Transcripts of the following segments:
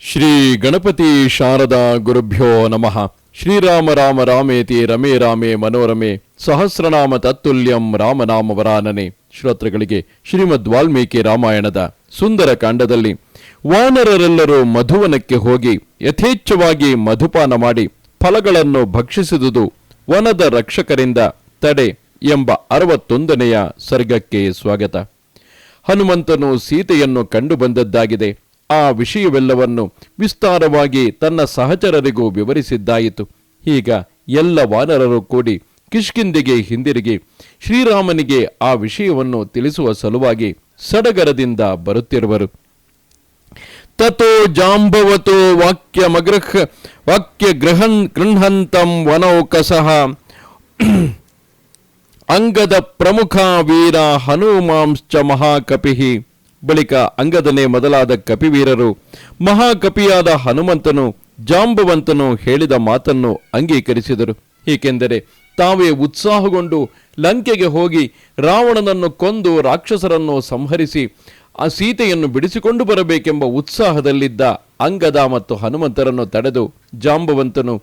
ಶ್ರೀ ಗಣಪತಿ ಶಾರದಾ ಗುರುಭ್ಯೋ ನಮಃ. ಶ್ರೀರಾಮ ರಾಮ ರಾಮೇತಿ ರಮೇ ರಾಮೇ ಮನೋರಮೆ ಸಹಸ್ರನಾಮ ತತ್ತುಲ್ಯಂ ರಾಮನಾಮ ವರಾನನೆ. ಶ್ರೋತೃಗಳಿಗೆ ಶ್ರೀಮದ್ ವಾಲ್ಮೀಕಿ ರಾಮಾಯಣದ ಸುಂದರ ಕಾಂಡದಲ್ಲಿ ವಾನರರೆಲ್ಲರೂ ಮಧುವನಕ್ಕೆ ಹೋಗಿ ಯಥೇಚ್ಛವಾಗಿ ಮಧುಪಾನ ಮಾಡಿ ಫಲಗಳನ್ನು ಭಕ್ಷಿಸಿದುದು ವನದ ರಕ್ಷಕರಿಂದ ತಡೆ ಎಂಬ 61ನೆಯ ಸರ್ಗಕ್ಕೆ ಸ್ವಾಗತ. ಹನುಮಂತನು ಸೀತೆಯನ್ನು ಕಂಡು ಬಂದದ್ದಾಗಿದೆ. ಆ ವಿಷಯವೆಲ್ಲವನ್ನು ವಿಸ್ತಾರವಾಗಿ ತನ್ನ ಸಹಚರರಿಗೂ ವಿವರಿಸಿದ್ದಾಯಿತು. ಈಗ ಎಲ್ಲ ವಾನರರು ಕೂಡಿ ಕಿಷ್ಕಿಂಧೆಗೆ ಹಿಂದಿರುಗಿ ಶ್ರೀರಾಮನಿಗೆ ಆ ವಿಷಯವನ್ನು ತಿಳಿಸುವ ಸಲುವಾಗಿ ಸಡಗರದಿಂದ ಬರುತ್ತಿರುವರು. ತಥೋ ಜಾಂಬವತೋ ವಾಕ್ಯ ಗೃಹಂತಂ ವನೌಕಸಃ ಅಂಗದ ಪ್ರಮುಖ ವೀರ ಹನುಮಾಂಶ್ಚ ಮಹಾಕಪಿಃ. ಬಳಿಕ ಅಂಗದನೇ ಮೊದಲಾದ ಕಪಿವೀರರು ಮಹಾಕಪಿಯಾದ ಹನುಮಂತನು ಜಾಂಬವಂತನು ಹೇಳಿದ ಮಾತನ್ನು ಅಂಗೀಕರಿಸಿದರು. ಏಕೆಂದರೆ ತಾವೇ ಉತ್ಸಾಹಗೊಂಡು ಲಂಕೆಗೆ ಹೋಗಿ ರಾವಣನನ್ನು ಕೊಂದು ರಾಕ್ಷಸರನ್ನು ಸಂಹರಿಸಿ ಆ ಸೀತೆಯನ್ನು ಬಿಡಿಸಿಕೊಂಡು ಬರಬೇಕೆಂಬ ಉತ್ಸಾಹದಲ್ಲಿದ್ದ ಅಂಗದ ಮತ್ತು ಹನುಮಂತರನ್ನು ತಡೆದು ಜಾಂಬವಂತನು,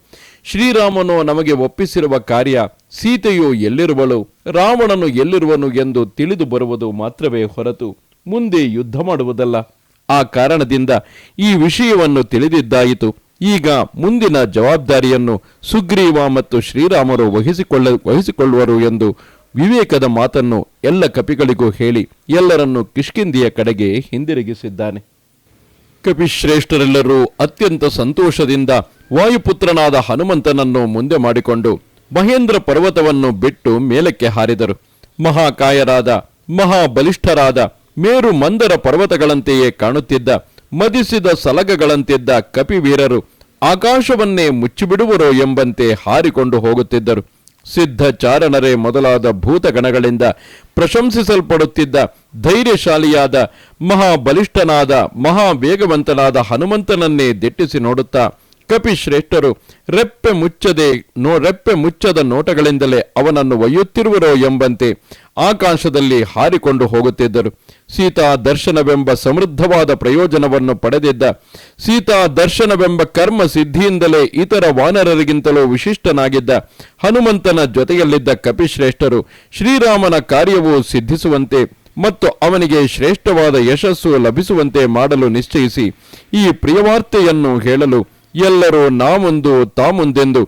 ಶ್ರೀರಾಮನು ನಮಗೆ ಒಪ್ಪಿಸಿರುವ ಕಾರ್ಯ ಸೀತೆಯು ಎಲ್ಲಿರುವಳು, ರಾವಣನು ಎಲ್ಲಿರುವನು ಎಂದು ತಿಳಿದು ಬರುವುದು ಮಾತ್ರವೇ ಹೊರತು ಮುಂದೆ ಯುದ್ಧ ಮಾಡುವುದಲ್ಲ. ಆ ಕಾರಣದಿಂದ ಈ ವಿಷಯವನ್ನು ತಿಳಿದಿದ್ದಾಯಿತು. ಈಗ ಮುಂದಿನ ಜವಾಬ್ದಾರಿಯನ್ನು ಸುಗ್ರೀವ ಮತ್ತು ಶ್ರೀರಾಮರು ವಹಿಸಿಕೊಳ್ಳುವರು ಎಂದು ವಿವೇಕದ ಮಾತನ್ನು ಎಲ್ಲ ಕಪಿಗಳಿಗೂ ಹೇಳಿ ಎಲ್ಲರನ್ನೂ ಕಿಷ್ಕಿಂಧೆಯ ಕಡೆಗೆ ಹಿಂದಿರುಗಿಸಿದ್ದಾನೆ. ಕಪಿಶ್ರೇಷ್ಠರೆಲ್ಲರೂ ಅತ್ಯಂತ ಸಂತೋಷದಿಂದ ವಾಯುಪುತ್ರನಾದ ಹನುಮಂತನನ್ನು ಮುಂದೆ ಮಾಡಿಕೊಂಡು ಮಹೇಂದ್ರ ಪರ್ವತವನ್ನು ಬಿಟ್ಟು ಮೇಲಕ್ಕೆ ಹಾರಿದರು. ಮಹಾಕಾಯರಾದ ಮಹಾಬಲಿಷ್ಠರಾದ ಮೇರು ಮಂದರ ಪರ್ವತಗಳಂತೆಯೇ ಕಾಣುತ್ತಿದ್ದ ಮದಿಸಿದ ಸಲಗಗಳಂತಿದ್ದ ಕಪಿವೀರರು ಆಕಾಶವನ್ನೇ ಮುಚ್ಚಿಬಿಡುವರೋ ಎಂಬಂತೆ ಹಾರಿಕೊಂಡು ಹೋಗುತ್ತಿದ್ದರು. ಸಿದ್ಧ ಚಾರಣರೇ ಮೊದಲಾದ ಭೂತಗಣಗಳಿಂದ ಪ್ರಶಂಸಿಸಲ್ಪಡುತ್ತಿದ್ದ ಧೈರ್ಯಶಾಲಿಯಾದ ಮಹಾಬಲಿಷ್ಠನಾದ ಮಹಾವೇಗವಂತನಾದ ಹನುಮಂತನನ್ನೇ ದಿಟ್ಟಿಸಿ ನೋಡುತ್ತಾ ಕಪಿಶ್ರೇಷ್ಠರು ರೆಪ್ಪೆ ಮುಚ್ಚದ ನೋಟಗಳಿಂದಲೇ ಅವನನ್ನು ಒಯ್ಯುತ್ತಿರುವರೋ ಎಂಬಂತೆ ಆಕಾಶದಲ್ಲಿ ಹಾರಿಕೊಂಡು ಹೋಗುತ್ತಿದ್ದರು. ಸೀತಾ ದರ್ಶನವೆಂಬ ಸಮೃದ್ಧವಾದ ಪ್ರಯೋಜನವನ್ನು ಪಡೆದಿದ್ದ ಸೀತಾ ದರ್ಶನವೆಂಬ ಕರ್ಮ ಸಿದ್ಧಿಯಿಂದಲೇ ಇತರ ವಾನರರಿಗಿಂತಲೂ ವಿಶಿಷ್ಟನಾಗಿದ್ದ ಹನುಮಂತನ ಜೊತೆಯಲ್ಲಿದ್ದ ಕಪಿಶ್ರೇಷ್ಠರು ಶ್ರೀರಾಮನ ಕಾರ್ಯವು ಸಿದ್ಧಿಸುವಂತೆ ಮತ್ತು ಅವನಿಗೆ ಶ್ರೇಷ್ಠವಾದ ಯಶಸ್ಸು ಲಭಿಸುವಂತೆ ಮಾಡಲು ನಿಶ್ಚಯಿಸಿ ಈ ಪ್ರಿಯವಾರ್ತೆಯನ್ನು ಹೇಳಲು ಎಲ್ಲರೂ ನಾಮುಂದು ತಾಮುಂದೆಂದು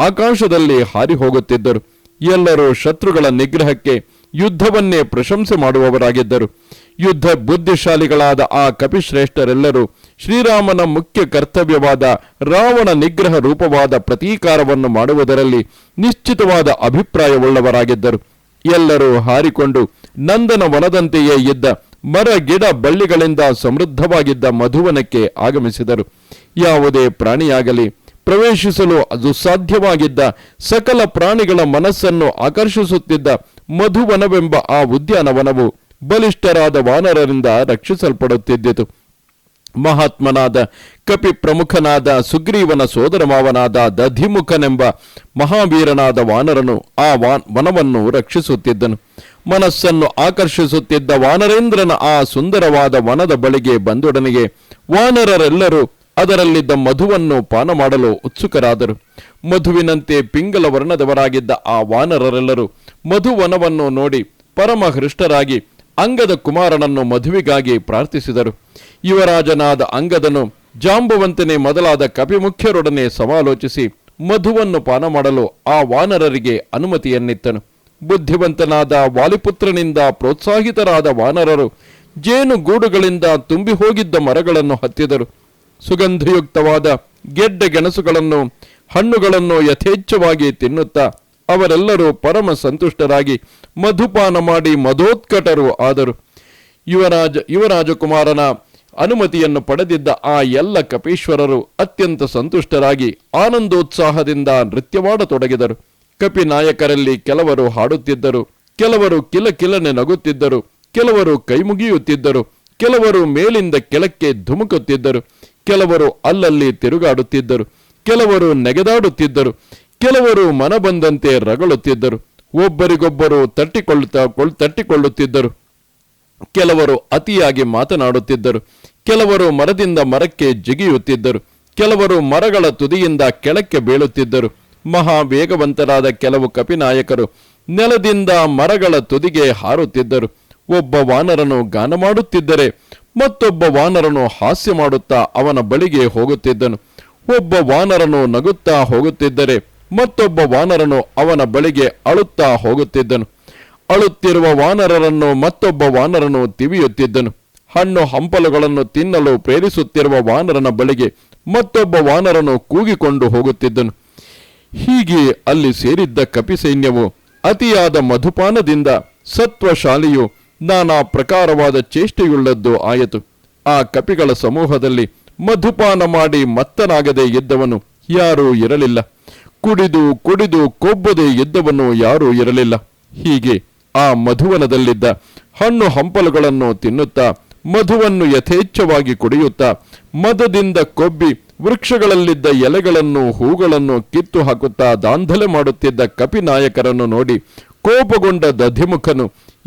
ಆಕಾಶದಲ್ಲಿ ಹಾರಿ ಹೋಗುತ್ತಿದ್ದರು. ಎಲ್ಲರೂ ಶತ್ರುಗಳ ನಿಗ್ರಹಕ್ಕೆ ಯುದ್ಧವನ್ನೇ ಪ್ರಶಂಸೆ ಮಾಡುವವರಾಗಿದ್ದರು. ಯುದ್ಧ ಬುದ್ಧಿಶಾಲಿಗಳಾದ ಆ ಕಪಿಶ್ರೇಷ್ಠರೆಲ್ಲರೂ ಶ್ರೀರಾಮನ ಮುಖ್ಯ ಕರ್ತವ್ಯವಾದ ರಾವಣ ನಿಗ್ರಹ ರೂಪವಾದ ಪ್ರತೀಕಾರವನ್ನು ಮಾಡುವುದರಲ್ಲಿ ನಿಶ್ಚಿತವಾದ ಅಭಿಪ್ರಾಯವುಳ್ಳವರಾಗಿದ್ದರು. ಎಲ್ಲರೂ ಹಾರಿಕೊಂಡು ನಂದನ ವನದಂತೆಯೇ ಇದ್ದ ಮರ ಗಿಡ ಬಳ್ಳಿಗಳಿಂದ ಸಮೃದ್ಧವಾಗಿದ್ದ ಮಧುವನಕ್ಕೆ ಆಗಮಿಸಿದರು. ಯಾವುದೇ ಪ್ರಾಣಿಯಾಗಲಿ ಪ್ರವೇಶಿಸಲು ಅದು ಸಾಧ್ಯವಾಗಿದ್ದ ಸಕಲ ಪ್ರಾಣಿಗಳ ಮನಸ್ಸನ್ನು ಆಕರ್ಷಿಸುತ್ತಿದ್ದ ಮಧುವನವೆಂಬ ಆ ಉದ್ಯಾನವನವು ಬಲಿಷ್ಠರಾದ ವಾನರರಿಂದ ರಕ್ಷಿಸಲ್ಪಡುತ್ತಿದ್ದಿತು. ಮಹಾತ್ಮನಾದ ಕಪಿ ಪ್ರಮುಖನಾದ ಸುಗ್ರೀವನ ಸೋದರ ಮಾವನಾದ ದಧಿಮುಖನೆಂಬ ಮಹಾವೀರನಾದ ವಾನರನು ಆ ವನವನ್ನು ರಕ್ಷಿಸುತ್ತಿದ್ದನು. ಮನಸ್ಸನ್ನು ಆಕರ್ಷಿಸುತ್ತಿದ್ದ ವಾನರೇಂದ್ರನ ಆ ಸುಂದರವಾದ ವನದ ಬಳಿಗೆ ಬಂದೊಡನೆಗೆ ವಾನರರೆಲ್ಲರೂ ಅದರಲ್ಲಿದ್ದ ಮಧುವನ್ನು ಪಾನ ಮಾಡಲು ಉತ್ಸುಕರಾದರು. ಮಧುವಿನಂತೆ ಪಿಂಗಲ ವರ್ಣದವರಾಗಿದ್ದ ಆ ವಾನರರೆಲ್ಲರೂ ಮಧುವನವನ್ನು ನೋಡಿ ಪರಮ ಹೃಷ್ಟರಾಗಿ ಅಂಗದ ಕುಮಾರನನ್ನು ಮಧುವಿಗಾಗಿ ಪ್ರಾರ್ಥಿಸಿದರು. ಯುವರಾಜನಾದ ಅಂಗದನು ಜಾಂಬವಂತನೇ ಮೊದಲಾದ ಕಪಿಮುಖ್ಯರೊಡನೆ ಸಮಾಲೋಚಿಸಿ ಮಧುವನ್ನು ಪಾನ ಮಾಡಲು ಆ ವಾನರರಿಗೆ ಅನುಮತಿಯನ್ನಿತ್ತನು. ಬುದ್ಧಿವಂತನಾದ ವಾಲಿಪುತ್ರನಿಂದ ಪ್ರೋತ್ಸಾಹಿತರಾದ ವಾನರರು ಜೇನುಗೂಡುಗಳಿಂದ ತುಂಬಿ ಹೋಗಿದ್ದ ಮರಗಳನ್ನು ಹತ್ತಿದರು. ಸುಗಂಧಯುಕ್ತವಾದ ಗೆಡ್ಡೆ ಗೆಣಸುಗಳನ್ನು ಹಣ್ಣುಗಳನ್ನು ಯಥೇಚ್ಛವಾಗಿ ತಿನ್ನುತ್ತಾ ಅವರೆಲ್ಲರೂ ಪರಮ ಸಂತುಷ್ಟರಾಗಿ ಮಧುಪಾನ ಮಾಡಿ ಮಧೋತ್ಕಟರು ಆದರು. ಯುವರಾಜಕುಮಾರನ ಅನುಮತಿಯನ್ನು ಪಡೆದಿದ್ದ ಆ ಎಲ್ಲ ಕಪೀಶ್ವರರು ಅತ್ಯಂತ ಸಂತುಷ್ಟರಾಗಿ ಆನಂದೋತ್ಸಾಹದಿಂದ ನೃತ್ಯವಾಡತೊಡಗಿದರು. ಕಪಿ ನಾಯಕರಲ್ಲಿ ಕೆಲವರು ಹಾಡುತ್ತಿದ್ದರು, ಕೆಲವರು ಕಿಲಕಿಲನೆ ನಗುತ್ತಿದ್ದರು, ಕೆಲವರು ಕೈಮುಗಿಯುತ್ತಿದ್ದರು, ಕೆಲವರು ಮೇಲಿಂದ ಕೆಳಕ್ಕೆ ಧುಮುಕುತ್ತಿದ್ದರು, ಕೆಲವರು ಅಲ್ಲಲ್ಲಿ ತಿರುಗಾಡುತ್ತಿದ್ದರು, ಕೆಲವರು ನೆಗೆದಾಡುತ್ತಿದ್ದರು, ಕೆಲವರು ಮನಬಂದಂತೆ ರಗಳುತ್ತಿದ್ದರು, ಒಬ್ಬರಿಗೊಬ್ಬರು ತಟ್ಟಿಕೊಳ್ಳುತ್ತಿದ್ದರು, ಕೆಲವರು ಅತಿಯಾಗಿ ಮಾತನಾಡುತ್ತಿದ್ದರು, ಕೆಲವರು ಮರದಿಂದ ಮರಕ್ಕೆ ಜಿಗಿಯುತ್ತಿದ್ದರು. ಕೆಲವರು ಮರಗಳ ತುದಿಯಿಂದ ಕೆಳಕ್ಕೆ ಬೀಳುತ್ತಿದ್ದರು. ಮಹಾ ವೇಗವಂತರಾದ ಕೆಲವು ಕಪಿನಾಯಕರು ನೆಲದಿಂದ ಮರಗಳ ತುದಿಗೆ ಹಾರುತ್ತಿದ್ದರು. ಒಬ್ಬ ವಾನರನು ಗಾನ ಮಾಡುತ್ತಿದ್ದರೆ ಮತ್ತೊಬ್ಬ ವಾನರನು ಹಾಸ್ಯ ಮಾಡುತ್ತಾ ಅವನ ಬಳಿಗೆ ಹೋಗುತ್ತಿದ್ದನು. ಒಬ್ಬ ವಾನರನು ನಗುತ್ತಾ ಹೋಗುತ್ತಿದ್ದರೆ ಮತ್ತೊಬ್ಬ ವಾನರನು ಅವನ ಬಳಿಗೆ ಅಳುತ್ತಾ ಹೋಗುತ್ತಿದ್ದನು. ಅಳುತ್ತಿರುವ ವಾನರರನ್ನು ಮತ್ತೊಬ್ಬ ವಾನರನು ತಿವಿಯುತ್ತಿದ್ದನು. ಹಣ್ಣು ಹಂಪಲುಗಳನ್ನು ತಿನ್ನಲು ಪ್ರೇರಿಸುತ್ತಿರುವ ವಾನರನ ಬಳಿಗೆ ಮತ್ತೊಬ್ಬ ವಾನರನು ಕೂಗಿಕೊಂಡು ಹೋಗುತ್ತಿದ್ದನು. ಹೀಗೆ ಅಲ್ಲಿ ಸೇರಿದ್ದ ಕಪಿ ಸೈನ್ಯವು ಅತಿಯಾದ ಮಧುಪಾನದಿಂದ ಸತ್ವಶಾಲಿಯು ನಾನಾ ಪ್ರಕಾರವಾದ ಚೇಷ್ಟೆಯುಳ್ಳದ್ದು ಆಯಿತು. ಆ ಕಪಿಗಳ ಸಮೂಹದಲ್ಲಿ ಮಧುಪಾನ ಮಾಡಿ ಮತ್ತನಾಗದೆ ಇದ್ದವನು ಯಾರೂ ಇರಲಿಲ್ಲ. ಕುಡಿದು ಕುಡಿದು ಕೊಬ್ಬದೆ ಇದ್ದವನು ಯಾರೂ ಇರಲಿಲ್ಲ. ಹೀಗೆ ಆ ಮಧುವನದಲ್ಲಿದ್ದ ಹಣ್ಣು ಹಂಪಲುಗಳನ್ನು ತಿನ್ನುತ್ತಾ ಮಧುವನ್ನು ಯಥೇಚ್ಛವಾಗಿ ಕುಡಿಯುತ್ತಾ ಮದದಿಂದ ಕೊಬ್ಬಿ ವೃಕ್ಷಗಳಲ್ಲಿದ್ದ ಎಲೆಗಳನ್ನು ಹೂಗಳನ್ನು ಕಿತ್ತು ಹಾಕುತ್ತಾ ದಾಂಧಲೆ ಮಾಡುತ್ತಿದ್ದ ಕಪಿನಾಯಕರನ್ನು ನೋಡಿ ಕೋಪಗೊಂಡ ದಧಿಮುಖನು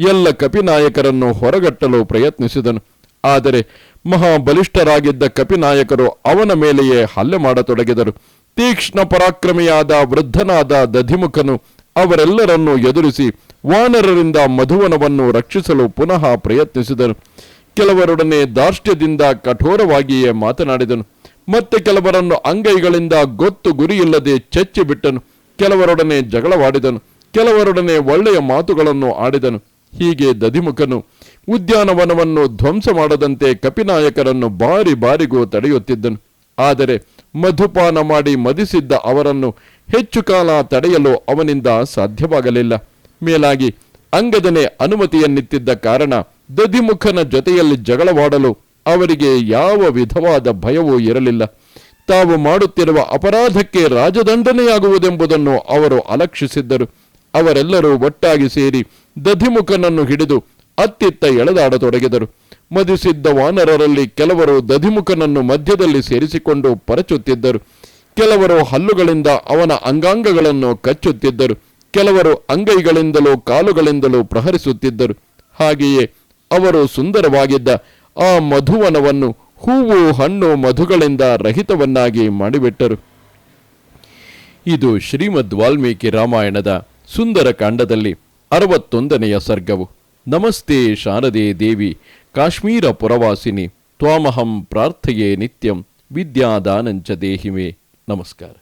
ಎಲ್ಲ ಕಪಿನಾಯಕರನ್ನು ಹೊರಗಟ್ಟಲು ಪ್ರಯತ್ನಿಸಿದನು. ಆದರೆ ಮಹಾಬಲಿಷ್ಠರಾಗಿದ್ದ ಕಪಿನಾಯಕರು ಅವನ ಮೇಲೆಯೇ ಹಲ್ಲೆ ಮಾಡತೊಡಗಿದರು. ತೀಕ್ಷ್ಣ ಪರಾಕ್ರಮಿಯಾದ ವೃದ್ಧನಾದ ದಧಿಮುಖನು ಅವರೆಲ್ಲರನ್ನೂ ಎದುರಿಸಿ ವಾನರರಿಂದ ಮಧುವನವನ್ನು ರಕ್ಷಿಸಲು ಪುನಃ ಪ್ರಯತ್ನಿಸಿದನು. ಕೆಲವರೊಡನೆ ದಾರ್ಷ್ಟ್ಯದಿಂದ ಕಠೋರವಾಗಿಯೇ ಮಾತನಾಡಿದನು. ಮತ್ತೆ ಕೆಲವರನ್ನು ಅಂಗೈಗಳಿಂದ ಗೊತ್ತು ಗುರಿಯಿಲ್ಲದೆ ಚೆಚ್ಚಿ ಬಿಟ್ಟನು. ಕೆಲವರೊಡನೆ ಜಗಳವಾಡಿದನು. ಕೆಲವರೊಡನೆ ಒಳ್ಳೆಯ ಮಾತುಗಳನ್ನು ಆಡಿದನು. ಹೀಗೆ ದಧಿಮುಖನು ಉದ್ಯಾನವನವನ್ನು ಧ್ವಂಸ ಮಾಡದಂತೆ ಕಪಿನಾಯಕರನ್ನು ಬಾರಿ ಬಾರಿಗೂ ತಡೆಯುತ್ತಿದ್ದನು. ಆದರೆ ಮಧುಪಾನ ಮಾಡಿ ಮದಿಸಿದ್ದ ಅವರನ್ನು ಹೆಚ್ಚು ಕಾಲ ತಡೆಯಲು ಅವನಿಂದ ಸಾಧ್ಯವಾಗಲಿಲ್ಲ. ಮೇಲಾಗಿ ಅಂಗದನೇ ಅನುಮತಿಯನ್ನಿತ್ತಿದ್ದ ಕಾರಣ ದಧಿಮುಖನ ಜೊತೆಯಲ್ಲಿ ಜಗಳವಾಡಲು ಅವರಿಗೆ ಯಾವ ವಿಧವಾದ ಭಯವೂ ಇರಲಿಲ್ಲ. ತಾವು ಮಾಡುತ್ತಿರುವ ಅಪರಾಧಕ್ಕೆ ರಾಜದಂಡನೆಯಾಗುವುದೆಂಬುದನ್ನು ಅವರು ಅಲಕ್ಷಿಸಿದ್ದರು. ಅವರೆಲ್ಲರೂ ಒಟ್ಟಾಗಿ ಸೇರಿ ದಧಿಮುಖನನ್ನು ಹಿಡಿದು ಅತ್ತಿತ್ತ ಎಳೆದಾಡತೊಡಗಿದರು. ಮದಿಸಿದ್ದ ವಾನರರಲ್ಲಿ ಕೆಲವರು ದಧಿಮುಖನನ್ನು ಮಧ್ಯದಲ್ಲಿ ಸೇರಿಸಿಕೊಂಡು ಪರಚುತ್ತಿದ್ದರು. ಕೆಲವರು ಹಲ್ಲುಗಳಿಂದ ಅವನ ಅಂಗಾಂಗಗಳನ್ನು ಕಚ್ಚುತ್ತಿದ್ದರು. ಕೆಲವರು ಅಂಗೈಗಳಿಂದಲೂ ಕಾಲುಗಳಿಂದಲೂ ಪ್ರಹರಿಸುತ್ತಿದ್ದರು. ಹಾಗೆಯೇ ಅವರು ಸುಂದರವಾಗಿದ್ದ ಆ ಮಧುವನವನ್ನು ಹೂವು ಹಣ್ಣು ಮಧುಗಳಿಂದ ರಹಿತವನ್ನಾಗಿ ಮಾಡಿಬಿಟ್ಟರು. ಇದು ಶ್ರೀಮದ್ ವಾಲ್ಮೀಕಿ ರಾಮಾಯಣದ ಸುಂದರ ಕಾಂಡದಲ್ಲಿ 61ನೆಯ ಸರ್ಗವು. ನಮಸ್ತೆ ಶಾರದೆ ದೇವಿ ಕಾಶ್ಮೀರ ಪುರವಾಸಿನಿ ತ್ವಾಮಹಂ ಪ್ರಾರ್ಥಯೇ ನಿತ್ಯಂ ವಿದ್ಯಾದಾನಂಚ ದೇಹಿಮೆ. ನಮಸ್ಕಾರ.